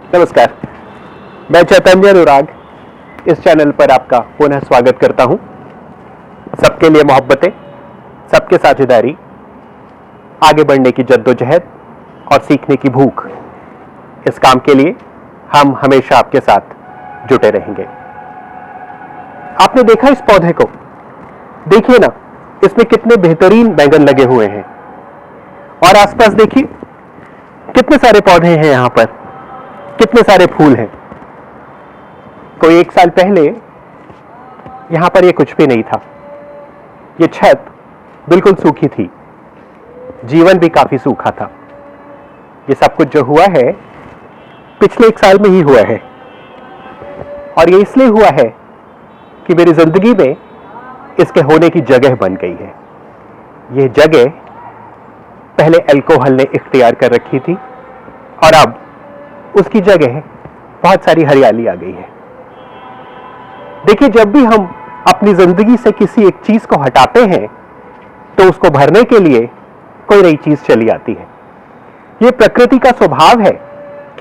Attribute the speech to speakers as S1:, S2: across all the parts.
S1: नमस्कार, मैं चैतन्य अनुराग इस चैनल पर आपका पुनः स्वागत करता हूं। सबके लिए मोहब्बतें, सबके साझेदारी, आगे बढ़ने की जद्दोजहद और सीखने की भूख, इस काम के लिए हम हमेशा आपके साथ जुटे रहेंगे। आपने देखा इस पौधे को? देखिए ना, इसमें कितने बेहतरीन बैंगन लगे हुए हैं। और आसपास देखिए, कितने सारे पौधे हैं यहां पर, कितने सारे फूल हैं। कोई 1 साल पहले यहां पर ये कुछ भी नहीं था। ये छत बिल्कुल सूखी थी, जीवन भी काफी सूखा था। ये सब कुछ जो हुआ है पिछले 1 साल में ही हुआ है। और ये इसलिए हुआ है कि मेरी जिंदगी में इसके होने की जगह बन गई है। ये जगह पहले अल्कोहल ने इख्तियार कर रखी थी और अब उसकी जगह बहुत सारी हरियाली आ गई है। देखिए, जब भी हम अपनी जिंदगी से किसी एक चीज को हटाते हैं तो उसको भरने के लिए कोई नई चीज चली आती है। यह प्रकृति का स्वभाव है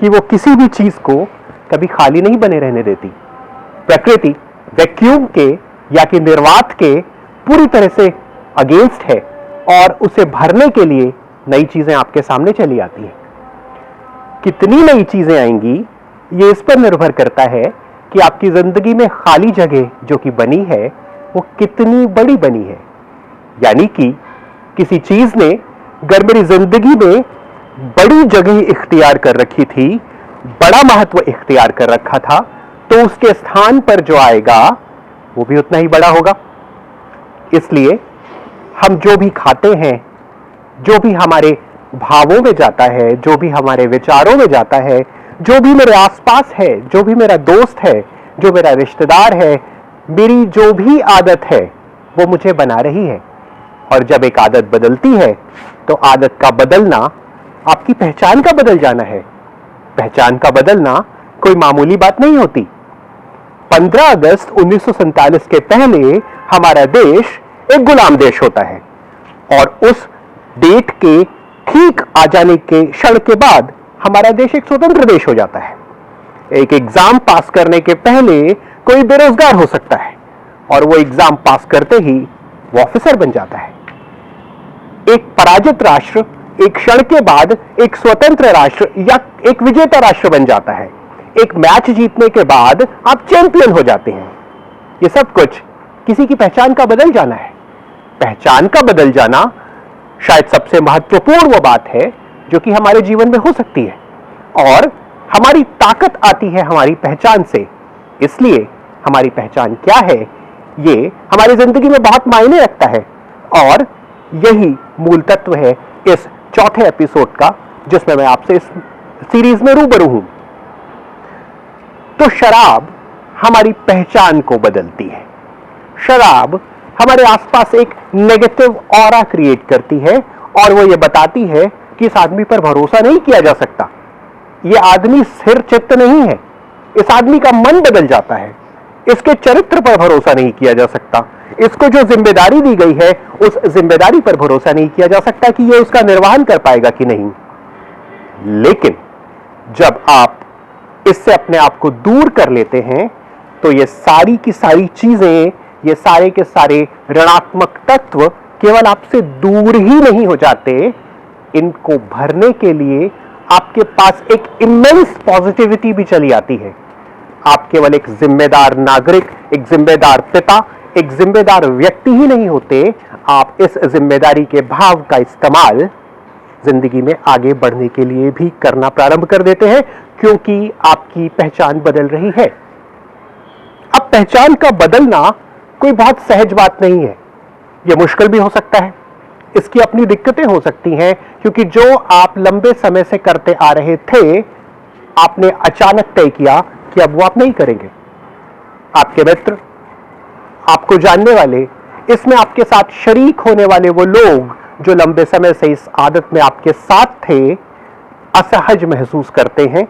S1: कि वो किसी भी चीज को कभी खाली नहीं बने रहने देती। प्रकृति वैक्यूम के या कि निर्वात के पूरी तरह से अगेंस्ट है और उसे भरने के लिए नई चीजें आपके सामने चली आती हैं। कितनी नई चीजें आएंगी ये इस पर निर्भर करता है कि आपकी जिंदगी में खाली जगह जो कि बनी है वो कितनी बड़ी बनी है। यानी कि किसी चीज ने अगर मेरी जिंदगी में बड़ी जगह इख्तियार कर रखी थी, बड़ा महत्व इख्तियार कर रखा था, तो उसके स्थान पर जो आएगा वो भी उतना ही बड़ा होगा। इसलिए हम जो भी खाते हैं, जो भी हमारे भावों में जाता है, जो भी हमारे विचारों में जाता है, जो भी मेरे आसपास है, जो भी मेरा दोस्त है, जो मेरा रिश्तेदार है, मेरी जो भी आदत है वो मुझे बना रही है। और जब एक आदत बदलती है तो आदत का बदलना आपकी पहचान का बदल जाना है। पहचान का बदलना कोई मामूली बात नहीं होती। 15 अगस्त 1947 के पहले हमारा देश एक गुलाम देश होता है और उस डेट के ठीक आ जाने के क्षण के बाद हमारा देश एक स्वतंत्र देश हो जाता है। एक एग्जाम पास करने के पहले कोई बेरोजगार हो सकता है और वो एग्जाम पास करते ही वो ऑफिसर बन जाता है। एक पराजित राष्ट्र एक क्षण के बाद एक स्वतंत्र राष्ट्र या एक विजेता राष्ट्र बन जाता है। एक मैच जीतने के बाद आप चैंपियन हो जाते हैं। ये सब कुछ किसी की पहचान का बदल जाना है। पहचान का बदल जाना शायद सबसे महत्वपूर्ण वो बात है जो कि हमारे जीवन में हो सकती है और हमारी ताकत आती है हमारी पहचान से। इसलिए हमारी पहचान क्या है ये हमारी जिंदगी में बहुत मायने रखता है और यही मूल तत्व है इस चौथे एपिसोड का, जिसमें मैं आपसे इस सीरीज में रूबरू हूं। तो शराब हमारी पहचान को बदलती है। शराब हमारे आसपास एक नेगेटिव ऑरा क्रिएट करती है और वो ये बताती है कि इस आदमी पर भरोसा नहीं किया जा सकता। ये आदमी स्थिर चित्त नहीं है। इस आदमी का मन बदल जाता है। इसके चरित्र पर भरोसा नहीं किया जा सकता। इसको जो जिम्मेदारी दी गई है उस जिम्मेदारी पर भरोसा नहीं किया जा सकता कि ये उसका निर्वहन कर पाएगा कि नहीं। लेकिन जब आप इससे अपने आप को दूर कर लेते हैं तो ये सारी की सारी चीजें, ये सारे के सारे ऋणात्मक तत्व केवल आपसे दूर ही नहीं हो जाते, इनको भरने के लिए आपके पास एक इमेंस पॉजिटिविटी भी चली आती है। आप केवल एक जिम्मेदार नागरिक, एक जिम्मेदार पिता, एक जिम्मेदार व्यक्ति ही नहीं होते, आप इस जिम्मेदारी के भाव का इस्तेमाल जिंदगी में आगे बढ़ने के लिए भी करना प्रारंभ कर देते हैं, क्योंकि आपकी पहचान बदल रही है। अब पहचान का बदलना कोई बहुत सहज बात नहीं है। यह मुश्किल भी हो सकता है। इसकी अपनी दिक्कतें हो सकती हैं, क्योंकि जो आप लंबे समय से करते आ रहे थे, आपने अचानक तय किया कि अब वो आप नहीं करेंगे। आपके मित्र, आपको जानने वाले, इसमें आपके साथ शरीक होने वाले वो लोग जो लंबे समय से इस आदत में आपके साथ थे, असहज महसूस करते हैं।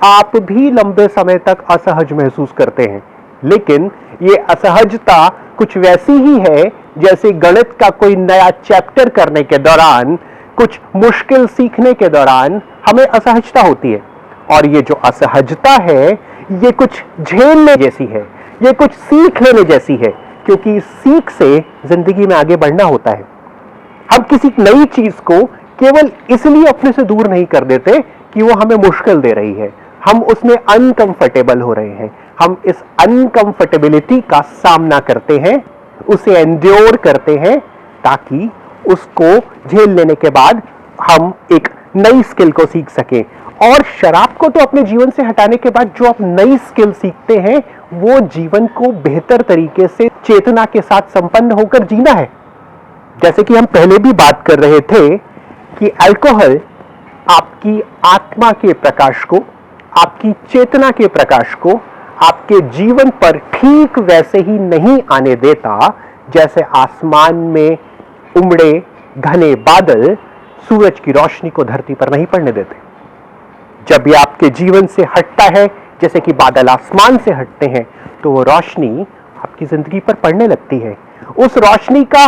S1: आप भी लंबे समय तक असहज महसूस करते हैं, लेकिन ये असहजता कुछ वैसी ही है जैसे गणित का कोई नया चैप्टर करने के दौरान, कुछ मुश्किल सीखने के दौरान हमें असहजता होती है। और ये जो असहजता है, ये कुछ झेलने जैसी है, ये कुछ सीख लेने जैसी है, क्योंकि सीख से जिंदगी में आगे बढ़ना होता है। हम किसी नई चीज को केवल इसलिए अपने से दूर नहीं कर देते कि वो हमें मुश्किल दे रही है, हम उसमें अनकंफर्टेबल हो रहे हैं। हम इस अनकंफर्टेबिलिटी का सामना करते हैं, उसे एंड्योर करते हैं, ताकि उसको झेल लेने के बाद हम एक नई स्किल को सीख सकें। और शराब को तो अपने जीवन से हटाने के बाद जो आप नई स्किल सीखते हैं, वो जीवन को बेहतर तरीके से चेतना के साथ संपन्न होकर जीना है। जैसे कि हम पहले भी बात कर रहे थे कि अल्कोहल आपकी आत्मा के प्रकाश को, आपकी चेतना के प्रकाश को आपके जीवन पर ठीक वैसे ही नहीं आने देता जैसे आसमान में उमड़े घने बादल सूरज की रोशनी को धरती पर नहीं पड़ने देते। जब ये आपके जीवन से हटता है, जैसे कि बादल आसमान से हटते हैं, तो वो रोशनी आपकी जिंदगी पर पड़ने लगती है। उस रोशनी का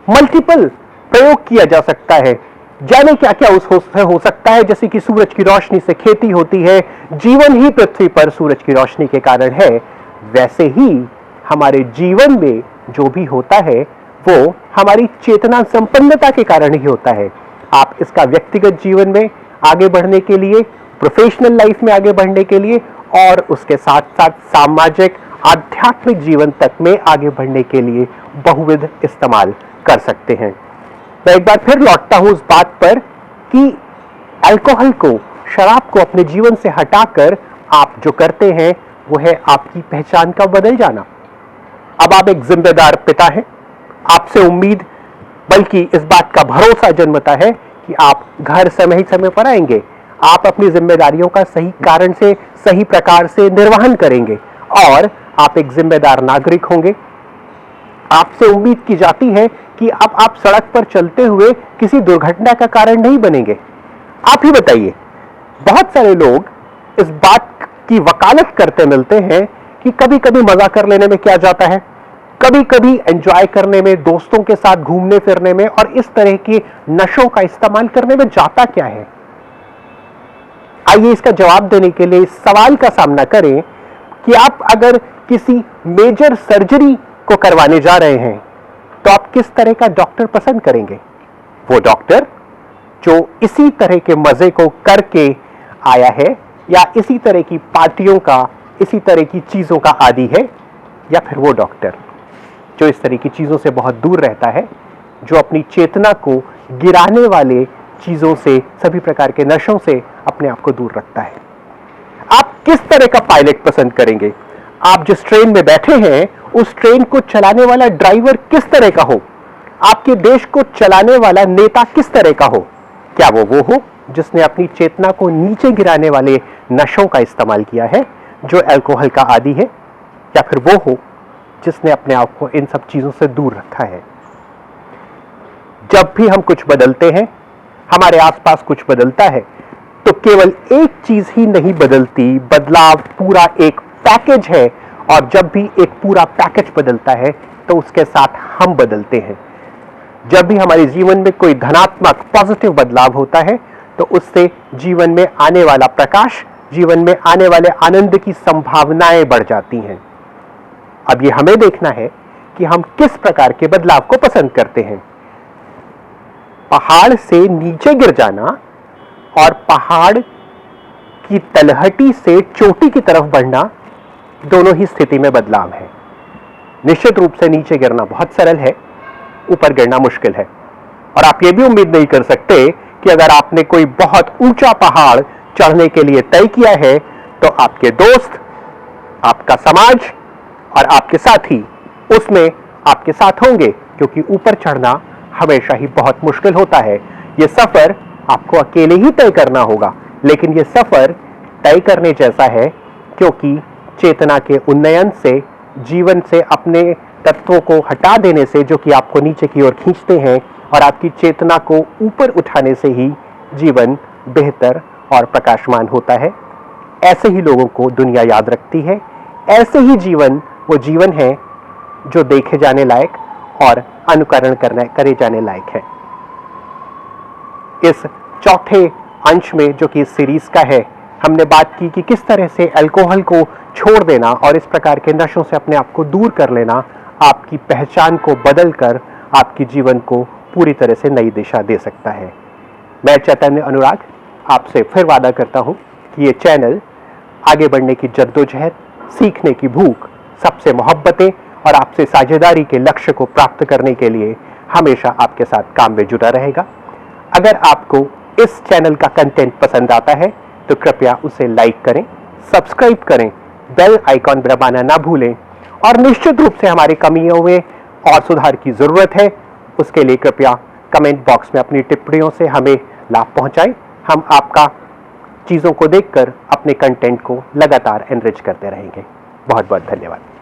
S1: मल्टीपल प्रयोग किया जा सकता है, जाने क्या क्या हो सकता है। जैसे कि सूरज की रोशनी से खेती होती है, जीवन ही पृथ्वी पर सूरज की रोशनी के कारण है, वैसे ही हमारे जीवन में जो भी होता है वो हमारी चेतना संपन्नता के कारण ही होता है। आप इसका व्यक्तिगत जीवन में आगे बढ़ने के लिए, प्रोफेशनल लाइफ में आगे बढ़ने के लिए, और उसके साथ साथ सामाजिक आध्यात्मिक जीवन तक में आगे बढ़ने के लिए बहुविध इस्तेमाल कर सकते हैं। मैं एक बार फिर लौटता हूं उस बात पर कि अल्कोहल को, शराब को अपने जीवन से हटाकर आप जो करते हैं वो है आपकी पहचान का बदल जाना। अब आप एक जिम्मेदार पिता हैं, आपसे उम्मीद, बल्कि इस बात का भरोसा जन्मता है कि आप घर समय ही समय पर आएंगे, आप अपनी जिम्मेदारियों का सही कारण से, सही प्रकार से निर्वहन करेंगे और आप एक जिम्मेदार नागरिक होंगे। आपसे उम्मीद की जाती है कि अब आप सड़क पर चलते हुए किसी दुर्घटना का कारण नहीं बनेंगे। आप ही बताइए, बहुत सारे लोग इस बात की वकालत करते मिलते हैं कि कभी कभी मजा कर लेने में क्या जाता है, कभी कभी एंजॉय करने में, दोस्तों के साथ घूमने फिरने में और इस तरह के नशों का इस्तेमाल करने में जाता क्या है। आइए इसका जवाब देने के लिए इस सवाल का सामना करें कि आप अगर किसी मेजर सर्जरी को करवाने जा रहे हैं तो आप किस तरह का डॉक्टर पसंद करेंगे? वो डॉक्टर जो इसी तरह के मजे को करके आया है, या इसी तरह की पार्टियों का, इसी तरह की चीजों का आदी है, या फिर वो डॉक्टर जो इस तरह की चीजों से बहुत दूर रहता है, जो अपनी चेतना को गिराने वाले चीजों से, सभी प्रकार के नशों से अपने आप को दूर रखता है। आप किस तरह का पायलट पसंद करेंगे? आप जिस ट्रेन में बैठे हैं उस ट्रेन को चलाने वाला ड्राइवर किस तरह का हो? आपके देश को चलाने वाला नेता किस तरह का हो? क्या वो हो जिसने अपनी चेतना को नीचे गिराने वाले नशों का इस्तेमाल किया है, जो अल्कोहल का आदी है, या फिर वो हो जिसने अपने आप को इन सब चीजों से दूर रखा है? जब भी हम कुछ बदलते हैं, हमारे आसपास कुछ बदलता है, तो केवल एक चीज ही नहीं बदलती, बदलाव पूरा एक पैकेज है। और जब भी एक पूरा पैकेज बदलता है तो उसके साथ हम बदलते हैं। जब भी हमारे जीवन में कोई धनात्मक पॉजिटिव बदलाव होता है तो उससे जीवन में आने वाला प्रकाश, जीवन में आने वाले आनंद की संभावनाएं बढ़ जाती हैं। अब ये हमें देखना है कि हम किस प्रकार के बदलाव को पसंद करते हैं। पहाड़ से नीचे गिर जाना और पहाड़ की तलहटी से चोटी की तरफ बढ़ना, दोनों ही स्थिति में बदलाव है। निश्चित रूप से नीचे गिरना बहुत सरल है, ऊपर गिरना मुश्किल है। और आप ये भी उम्मीद नहीं कर सकते कि अगर आपने कोई बहुत ऊंचा पहाड़ चढ़ने के लिए तय किया है तो आपके दोस्त, आपका समाज और आपके साथी उसमें आपके साथ होंगे, क्योंकि ऊपर चढ़ना हमेशा ही बहुत मुश्किल होता है। यह सफर आपको अकेले ही तय करना होगा, लेकिन यह सफर तय करने जैसा है, क्योंकि चेतना के उन्नयन से, जीवन से अपने तत्वों को हटा देने से जो कि आपको नीचे की ओर खींचते हैं, और आपकी चेतना को ऊपर उठाने से ही जीवन बेहतर और प्रकाशमान होता है। ऐसे ही लोगों को दुनिया याद रखती है। ऐसे ही जीवन वो जीवन है जो देखे जाने लायक और अनुकरण करे जाने लायक है। इस चौथे अंश में, जो कि इस सीरीज का है, हमने बात की कि किस तरह से अल्कोहल को छोड़ देना और इस प्रकार के नशों से अपने आप को दूर कर लेना आपकी पहचान को बदलकर आपके जीवन को पूरी तरह से नई दिशा दे सकता है। मैं चैतन्य अनुराग आपसे फिर वादा करता हूं कि ये चैनल आगे बढ़ने की जद्दोजहद, सीखने की भूख, सबसे मोहब्बतें और आपसे साझेदारी के लक्ष्य को प्राप्त करने के लिए हमेशा आपके साथ काम में जुटा रहेगा। अगर आपको इस चैनल का कंटेंट पसंद आता है तो कृपया उसे लाइक करें, सब्सक्राइब करें, बेल आइकॉन दबाना ना भूलें और निश्चित रूप से हमारी कमियों में और सुधार की जरूरत है उसके लिए कृपया कमेंट बॉक्स में अपनी टिप्पणियों से हमें लाभ पहुंचाएं। हम आपका चीज़ों को देखकर अपने कंटेंट को लगातार एनरिच करते रहेंगे। बहुत बहुत धन्यवाद।